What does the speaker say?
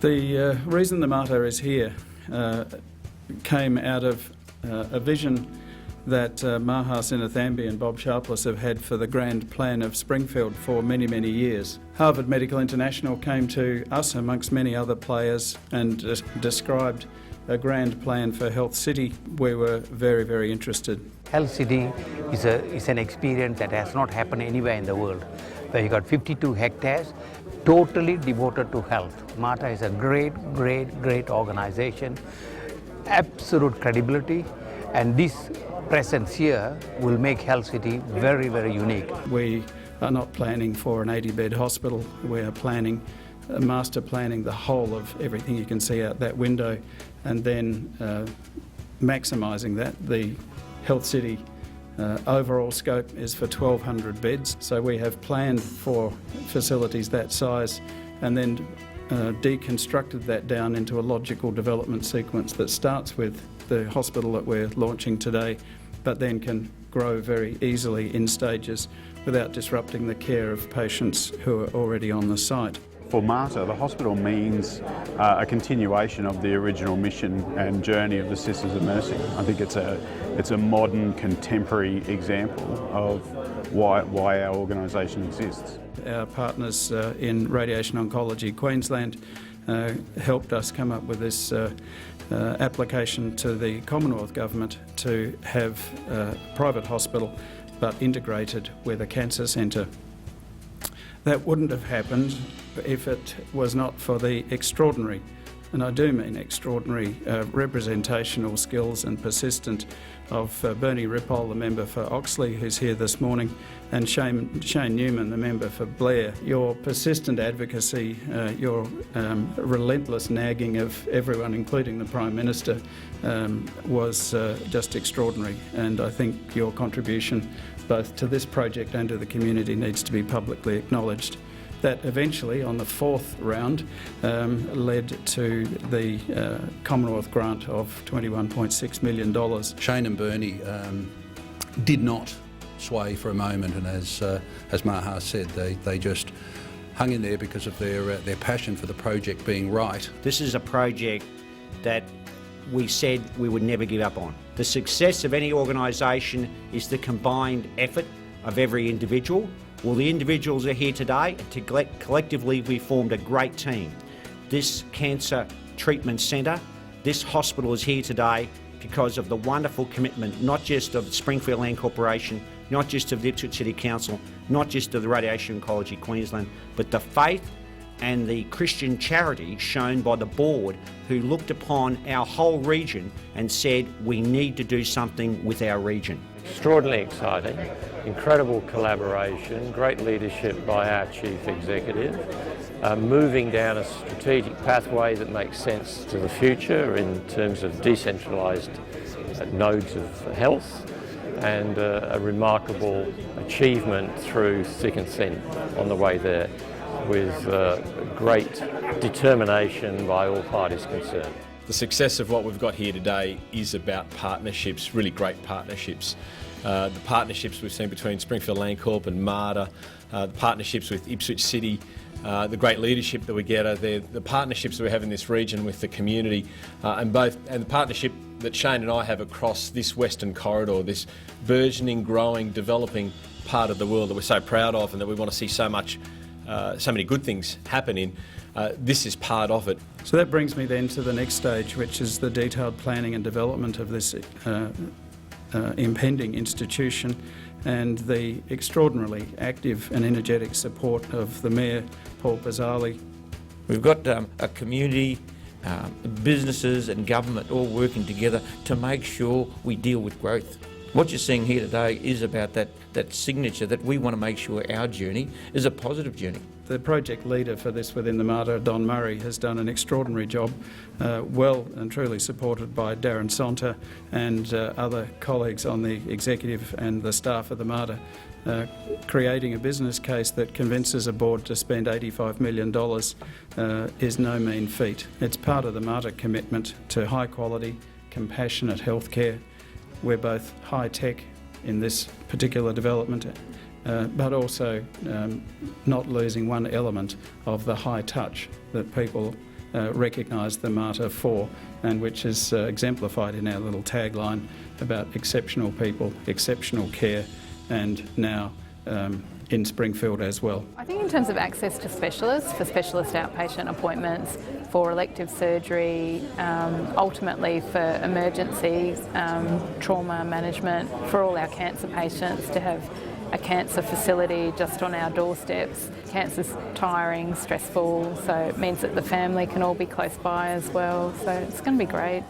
The reason the Mater is here came out of a vision that Maha Sinnathamby and Bob Sharpless have had for the grand plan of Springfield for many, many years. Harvard Medical International came to us amongst many other players and described a grand plan for Health City. We were very, very interested. Health City is an experience that has not happened anywhere in the world, where you got 52 hectares totally devoted to health. Mater is a great organization, absolute credibility, and this presence here will make Health City very, very unique. We are not planning for an 80-bed hospital. We are master planning the whole of everything you can see out that window, and then maximising that. The Health City overall scope is for 1,200 beds, so we have planned for facilities that size and then deconstructed that down into a logical development sequence that starts with the hospital that we're launching today, but then can grow very easily in stages without disrupting the care of patients who are already on the site. For Mater, the hospital means a continuation of the original mission and journey of the Sisters of Mercy. I think it's a modern, contemporary example of why our organisation exists. Our partners in Radiation Oncology Queensland helped us come up with this application to the Commonwealth Government to have a private hospital but integrated with a cancer centre. That wouldn't have happened if it was not for the extraordinary, and I do mean extraordinary, representational skills and persistent of Bernie Ripoll, the member for Oxley, who's here this morning, and Shane Newman, the member for Blair. Your persistent advocacy, your relentless nagging of everyone, including the Prime Minister, was just extraordinary, and I think your contribution both to this project and to the community needs to be publicly acknowledged. That eventually, on the fourth round, led to the Commonwealth grant of $21.6 million. Shane and Bernie did not sway for a moment, and as Maha said, they just hung in there because of their passion for the project being right. This is a project that we said we would never give up on. The success of any organisation is the combined effort of every individual. Well, the individuals are here today, and collectively we formed a great team. This cancer treatment centre, this hospital is here today because of the wonderful commitment, not just of the Springfield Land Corporation, not just of the Ipswich City Council, not just of the Radiation Oncology Queensland, but the faith and the Christian charity shown by the board, who looked upon our whole region and said we need to do something with our region. Extraordinarily exciting, incredible collaboration, great leadership by our Chief Executive, moving down a strategic pathway that makes sense to the future in terms of decentralised nodes of health, and a remarkable achievement through thick and thin on the way there, with great determination by all parties concerned. The success of what we've got here today is about partnerships, really great partnerships. The partnerships we've seen between Springfield Land Corp and Mater, the partnerships with Ipswich City, the great leadership that we get out there, the partnerships that we have in this region with the community, and the partnership that Shane and I have across this Western Corridor, this burgeoning, growing, developing part of the world that we're so proud of and that we want to see so many good things happen in. This is part of it. So that brings me then to the next stage, which is the detailed planning and development of this impending institution, and the extraordinarily active and energetic support of the Mayor, Paul Pizzali. We've got a community, businesses and government all working together to make sure we deal with growth. What you're seeing here today is about that signature that we want to make sure our journey is a positive journey. The project leader for this within the Mater, Don Murray, has done an extraordinary job, well and truly supported by Darren Sonter and other colleagues on the executive and the staff of the Mater, creating a business case that convinces a board to spend $85 million is no mean feat. It's part of the Mater commitment to high quality, compassionate healthcare. We're both high tech in this particular development, but also not losing one element of the high touch that people recognised the Mater for, and which is exemplified in our little tagline about exceptional people, exceptional care, and now in Springfield as well. I think in terms of access to specialists, for specialist outpatient appointments, for elective surgery, ultimately for emergencies, trauma management, for all our cancer patients to have a cancer facility just on our doorsteps. Cancer's tiring, stressful, so it means that the family can all be close by as well, so it's going to be great.